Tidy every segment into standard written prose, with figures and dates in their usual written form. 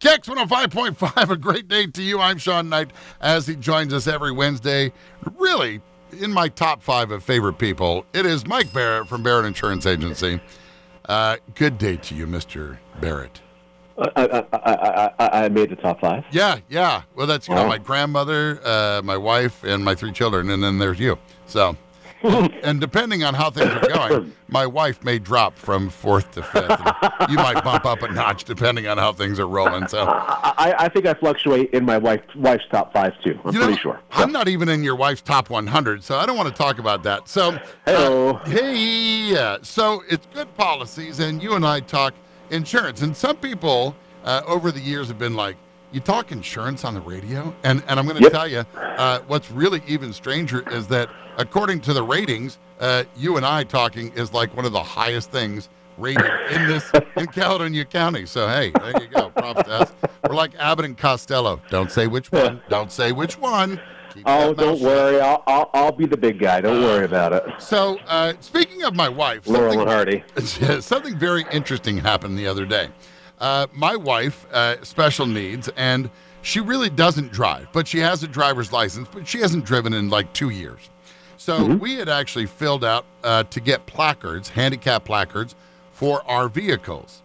Kicks 105.5, a great day to you. I'm Sean Knight, as he joins us every Wednesday. Really, in my top 5 of favorite people, it is Mike Barrett from Barrett Insurance Agency. Good day to you, Mr. Barrett. I made the top 5. Yeah. Well, that's my grandmother, my wife, and my 3 children, and then there's you. So, and depending on how things are going, my wife may drop from 4th to 5th. And you might bump up a notch depending on how things are rolling. So, I think I fluctuate in my wife's top 5 too. I'm pretty sure. So. I'm not even in your wife's top 100, so I don't want to talk about that. So, so it's good policies, and you and I talk insurance, and some people over the years have been like, you talk insurance on the radio? And I'm going to tell you, what's really even stranger is that according to the ratings, you and I talking is like one of the highest things rated in Caledonia County. So, hey, there you go. Props to us. We're like Abbott and Costello. Don't say which one. Don't say which one. Don't worry. I'll be the big guy. Don't worry about it. So, speaking of my wife, Laurel and Hardy. Something very interesting happened the other day. My wife, special needs, and she really doesn't drive, but she has a driver's license, but she hasn't driven in like 2 years. So we had actually filled out to get placards, handicap placards, for our vehicles.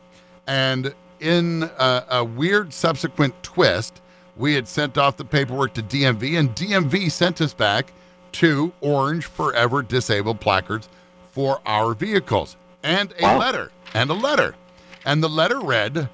And in a weird subsequent twist, we had sent off the paperwork to DMV, and DMV sent us back 2 orange forever disabled placards for our vehicles, and a letter. And the letter read,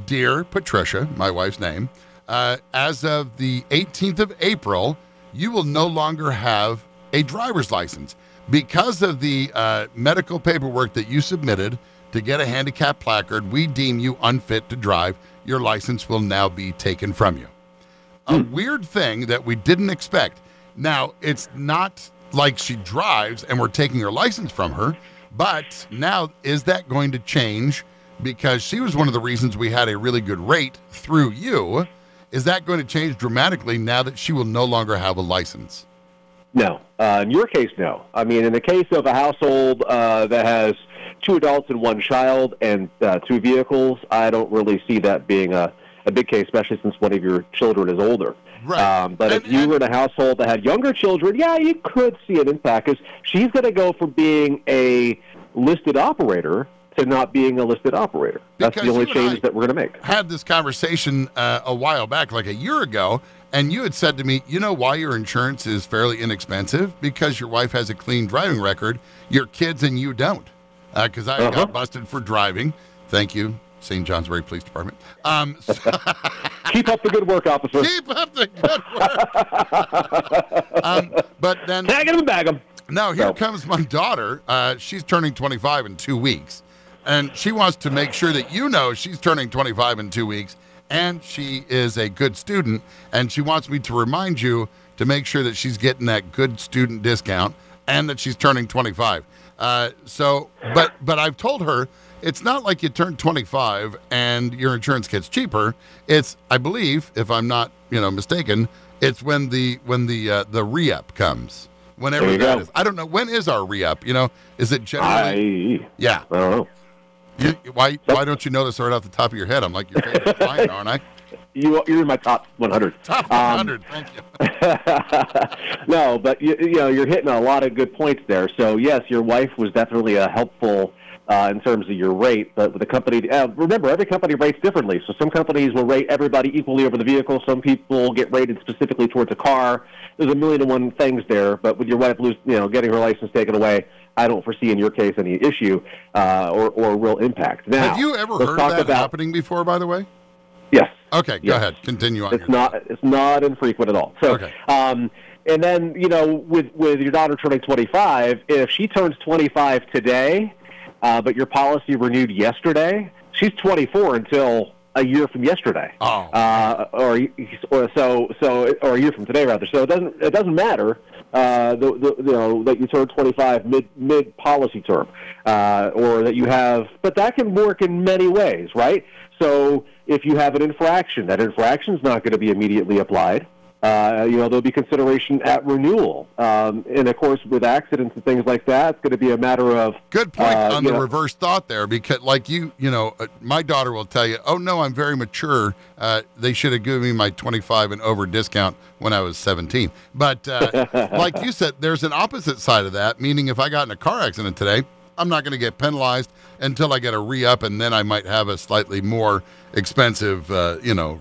Dear Patricia, my wife's name, as of the 18th of April, you will no longer have a driver's license. Because of the medical paperwork that you submitted to get a handicap placard, we deem you unfit to drive. Your license will now be taken from you. A weird thing that we didn't expect. Now, it's not like she drives and we're taking her license from her, but now is that going to change? Because she was one of the reasons we had a really good rate through you. Is that going to change dramatically now that she will no longer have a license? No. In your case, no. I mean, in the case of a household that has 2 adults and 1 child and 2 vehicles, I don't really see that being a big case, especially since one of your children is older. Right. But if you were in a household that had younger children, you could see an impact, because she's going to go from being a listed operator to not being a listed operator. That's the only change that we're going to make. Had this conversation a while back, like a year ago, and you had said to me, you know why your insurance is fairly inexpensive? Because your wife has a clean driving record, your kids and you don't. Because I got busted for driving. Thank you, St. Johnsbury Police Department. Keep up the good work, officer. Keep up the good work. But then, tag him and bag him. Now, here comes my daughter. She's turning 25 in 2 weeks. And she wants to make sure that you know she's turning 25 in 2 weeks, and she is a good student, and she wants me to remind you to make sure that she's getting that good student discount and that she's turning 25. But I've told her it's not like you turn 25 and your insurance gets cheaper. It's, I believe, if I'm not mistaken, it's when the re-up comes. Whenever that is. I don't know. When is our re-up? Is it generally? I don't know. Why don't you know this right off the top of your head? I'm like your favorite client, aren't I? You're in my top 100. Top 100, thank you. No, but you're hitting a lot of good points there. So yes, your wife was definitely a helpful in terms of your rate, but with the company, remember, every company rates differently. So some companies will rate everybody equally over the vehicle. Some people get rated specifically towards a car. There's a million and one things there, but with your wife getting her license taken away, I don't foresee in your case any issue or real impact. Now, have you ever heard that happening before, by the way? Yes. Okay, go ahead. Continue on. It's not infrequent at all. So, and then, with your daughter turning 25, if she turns 25 today, but your policy renewed yesterday, she's 24 until a year from yesterday. Oh. Or a year from today, rather. So it doesn't matter that you turn 25 mid policy term, or that you have. But that can work in many ways, right? So if you have an infraction, that infraction is not going to be immediately applied. There'll be consideration at renewal. And, of course, with accidents and things like that, it's going to be a matter of... Good point on the reverse thought there, because like my daughter will tell you, oh, no, I'm very mature. They should have given me my 25 and over discount when I was 17. But like you said, there's an opposite side of that, meaning if I got in a car accident today, I'm not going to get penalized until I get a re-up, and then I might have a slightly more expensive,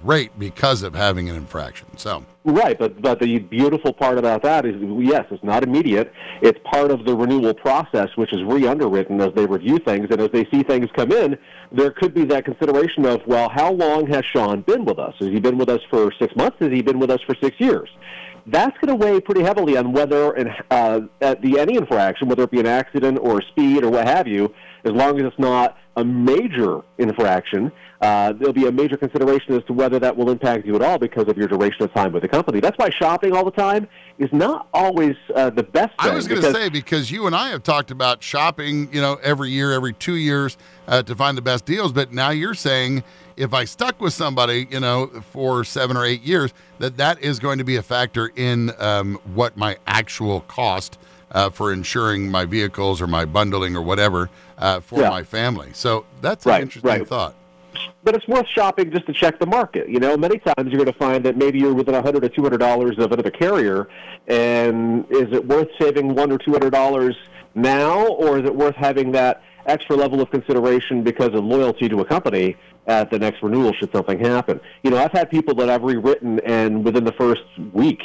rate because of having an infraction. So right, but the beautiful part about that is, yes, it's not immediate. It's part of the renewal process, which is re-underwritten as they review things, and as they see things come in, there could be that consideration of, well, how long has Sean been with us? Has he been with us for 6 months? Has he been with us for 6 years? That's going to weigh pretty heavily on whether any infraction, whether it be an accident or speed or what have you, as long as it's not a major infraction, there'll be a major consideration as to whether that will impact you at all because of your duration of time with the company. That's why shopping all the time is not always the best thing. I was going to say, because you and I have talked about shopping, every year, every 2 years to find the best deals, but now you're saying if I stuck with somebody, for 7 or 8 years, that is going to be a factor in what my actual cost for insuring my vehicles or my bundling or whatever for my family. So that's an interesting thought. But it's worth shopping just to check the market. Many times you're going to find that maybe you're within $100 or $200 of another carrier, and is it worth saving $100 or $200 now, or is it worth having that extra level of consideration because of loyalty to a company at the next renewal should something happen? I've had people that I've rewritten, and within the first week,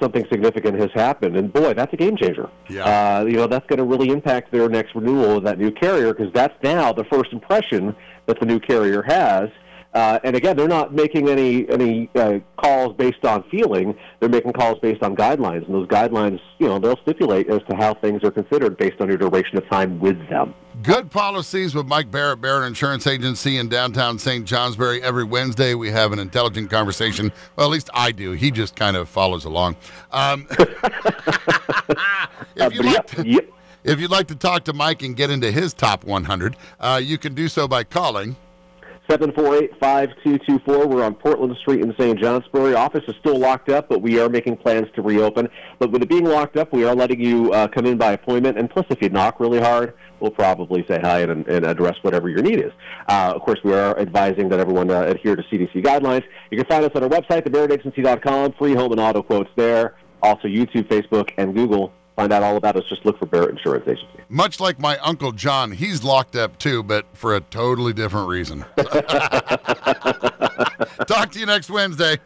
something significant has happened, and boy, that's a game changer. Yeah. That's going to really impact their next renewal of that new carrier, because that's now the first impression that the new carrier has. And again, they're not making any calls based on feeling. They're making calls based on guidelines, and those guidelines, they'll stipulate as to how things are considered based on your duration of time with them. Good Policies with Mike Barrett, Barrett Insurance Agency in downtown St. Johnsbury. Every Wednesday we have an intelligent conversation. Well, at least I do. He just kind of follows along. If you'd like to talk to Mike and get into his top 100, you can do so by calling 748-5224. We're on Portland Street in St. Johnsbury. Office is still locked up, but we are making plans to reopen. But with it being locked up, we are letting you come in by appointment. And plus, if you knock really hard, we'll probably say hi and address whatever your need is. Of course, we are advising that everyone adhere to CDC guidelines. You can find us on our website, thebarrettagency.com. Free home and auto quotes there. Also, YouTube, Facebook, and Google. Find out all about us. Just look for Barrett Insurance Agency. Much like my Uncle John, he's locked up too, but for a totally different reason. Talk to you next Wednesday.